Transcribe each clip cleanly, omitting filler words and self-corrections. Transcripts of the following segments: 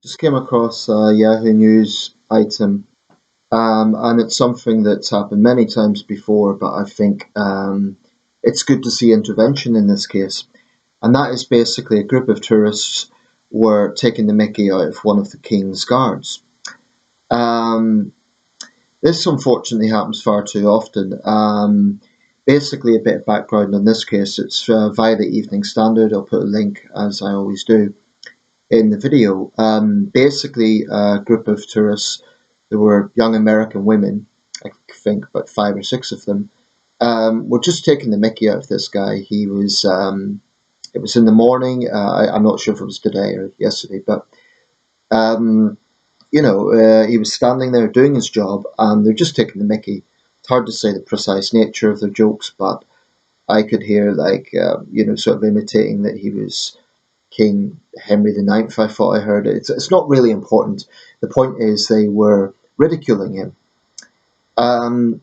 Just came across a Yahoo News item, and it's something that's happened many times before, but I think it's good to see intervention in this case. And that is basically a group of tourists were taking the mickey out of one of the King's guards. Um, this unfortunately happens far too often. Basically, a bit of background on this case. It's via the Evening Standard. I'll put a link, as I always do, in the video. Basically, a group of tourists, there were young American women, I think about five or six of them, were just taking the mickey out of this guy. It was in the morning. I'm not sure if it was today or yesterday, but um, he was standing there doing his job, and they're just taking the mickey. It's hard to say the precise nature of their jokes, but I could hear sort of imitating that he was King Henry the Ninth. I thought I heard it. It's not really important. The point is they were ridiculing him. Um,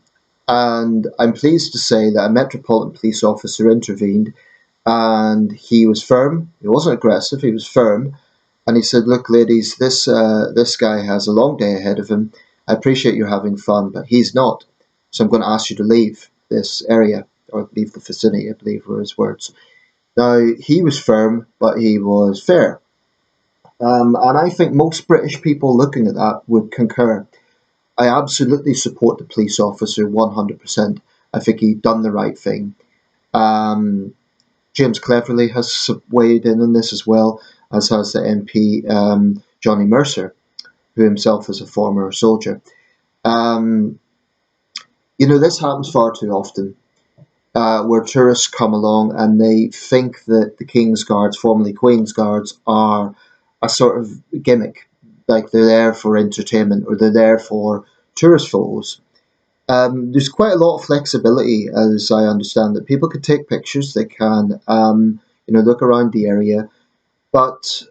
and I'm pleased to say that a Metropolitan Police officer intervened, and he was firm. He wasn't aggressive. He was firm, and he said, "Look, ladies, this guy has a long day ahead of him. I appreciate you having fun, but he's not. So I'm going to ask you to leave this area or leave the vicinity." I believe were his words. Now he was firm, but he was fair, and I think most British people looking at that would concur. I absolutely support the police officer 100%. I think he done the right thing. Um, James Cleverly has weighed in on this as well, as has the MP Johnny Mercer, who himself is a former soldier. Um, this happens far too often, where tourists come along and they think that the King's Guards, formerly Queen's Guards, are a sort of gimmick, like they're there for entertainment or they're there for tourist photos. There's quite a lot of flexibility, as I understand that people can take pictures, they can, look around the area. But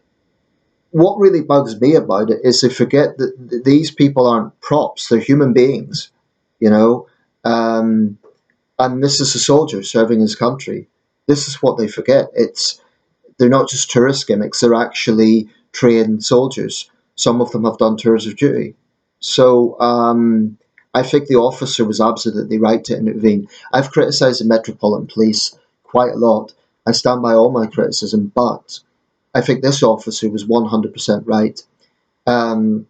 what really bugs me about it is they forget that these people aren't props; they're human beings, you know. Um, and this is a soldier serving his country. This is what they forget. They're not just tourist gimmicks; they're actually trained soldiers. Some of them have done tours of duty. So I think the officer was absolutely right to intervene. I've criticised the Metropolitan Police quite a lot. I stand by all my criticism, but I think this officer was 100% right. Um,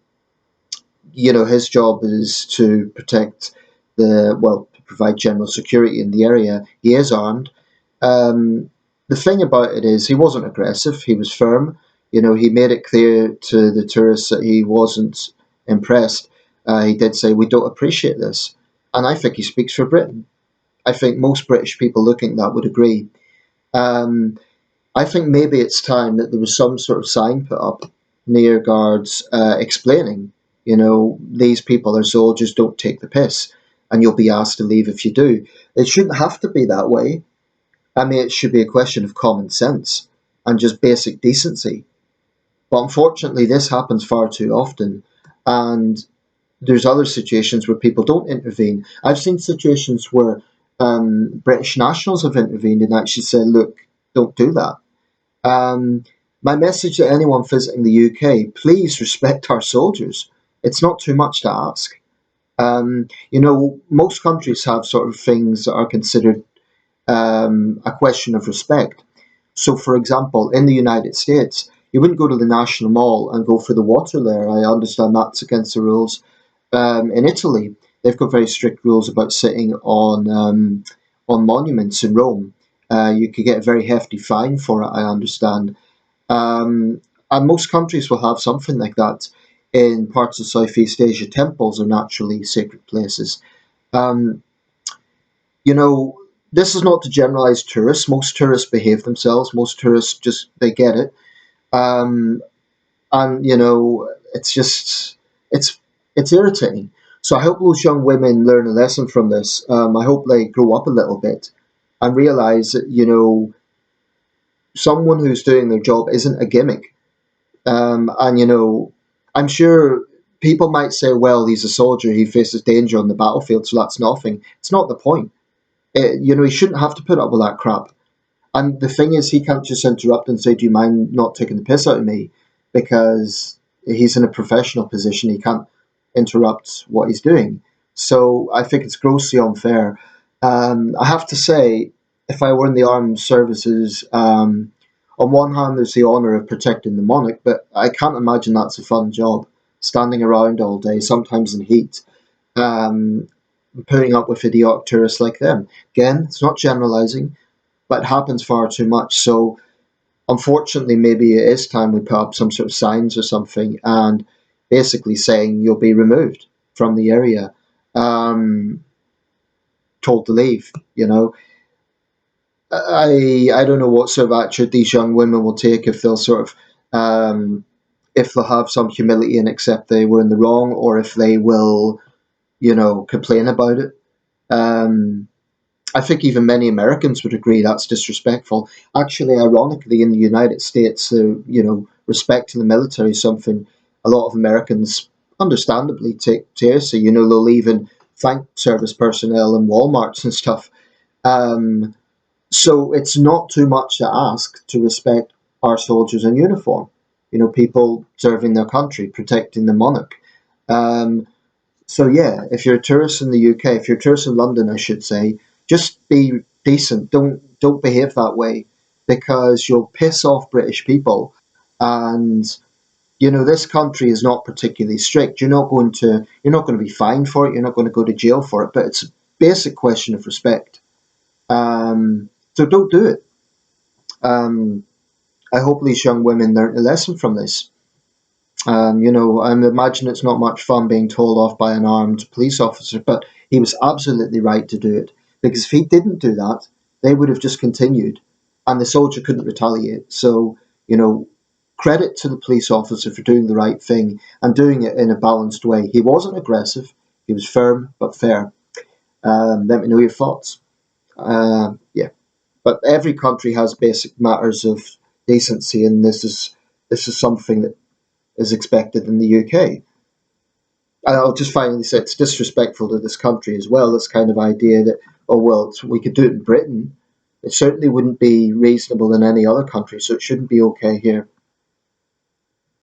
his job is to protect to provide general security in the area. He is armed. Um, the thing about it is, he wasn't aggressive. He was firm. He made it clear to the tourists that he wasn't impressed. He did say, "We don't appreciate this," and I think he speaks for Britain. I think most British people looking at that would agree. Um, I think maybe it's time that there was some sort of sign put up near guards explaining, these people are soldiers, don't take the piss, and you'll be asked to leave if you do. It shouldn't have to be that way. I mean, it should be a question of common sense and just basic decency. But unfortunately, this happens far too often, and there's other situations where people don't intervene. I've seen situations where British nationals have intervened and actually said, "Look, don't do that." Um, my message to anyone visiting the UK: please respect our soldiers. It's not too much to ask. Most countries have sort of things that are considered a question of respect. So, for example, in the United States, you wouldn't go to the National Mall and go for the water there. I understand that's against the rules. In Italy, they've got very strict rules about sitting on monuments in Rome. You could get a very hefty fine for it, I understand. And most countries will have something like that. In parts of Southeast Asia, temples are naturally sacred places. Um, you know, this is not to generalize tourists. Most tourists behave themselves. Most tourists just they get it. Um, and it's just it's it's irritating. So I hope those young women learn a lesson from this. I hope they grow up a little bit and realize that someone who's doing their job isn't a gimmick. And I'm sure people might say, well, he's a soldier, he faces danger on the battlefield, so that's nothing. It's not the point. He shouldn't have to put up with that crap. And the thing is, he can't just interrupt and say, "Do you mind not taking the piss out of me?" Because he's in a professional position. He can't interrupt what he's doing. So I think it's grossly unfair. I have to say, if I were in the armed services, on one hand, there's the honour of protecting the monarch, but I can't imagine that's a fun job, standing around all day, sometimes in heat, um, putting up with idiotic tourists like them. Again, it's not generalising, but it happens far too much. So unfortunately, maybe it is time we put up some sort of signs or something and basically saying you'll be removed from the area, um, told to leave. I don't know what sort of attitude these young women will take, if they'll sort of if they'll have some humility and accept they were in the wrong, or if they will complain about it. Um, I think even many Americans would agree that's disrespectful. Actually, ironically, in the United States, respect to the military is something a lot of Americans understandably take seriously. They'll even thank service personnel in Walmarts and stuff. Um, so it's not too much to ask to respect our soldiers in uniform. People serving their country, protecting the monarch. Um, so yeah, if you're a tourist in the UK, if you're a tourist in London, I should say, just be decent. Don't behave that way, because you'll piss off British people. And this country is not particularly strict. You're not going to be fined for it. You're not going to go to jail for it. But it's a basic question of respect. So don't do it. Um, I hope these young women learn a lesson from this. I imagine it's not much fun being told off by an armed police officer, but he was absolutely right to do it, because if he didn't do that, they would have just continued, and the soldier couldn't retaliate. So, you know, credit to the police officer for doing the right thing and doing it in a balanced way. He wasn't aggressive; he was firm but fair. Let me know your thoughts. Yeah, but every country has basic matters of decency, and this is something that is expected in the UK. And I'll just finally say it's disrespectful to this country as well. This kind of idea that, oh well, we could do it in Britain. It certainly wouldn't be reasonable in any other country, so it shouldn't be okay here.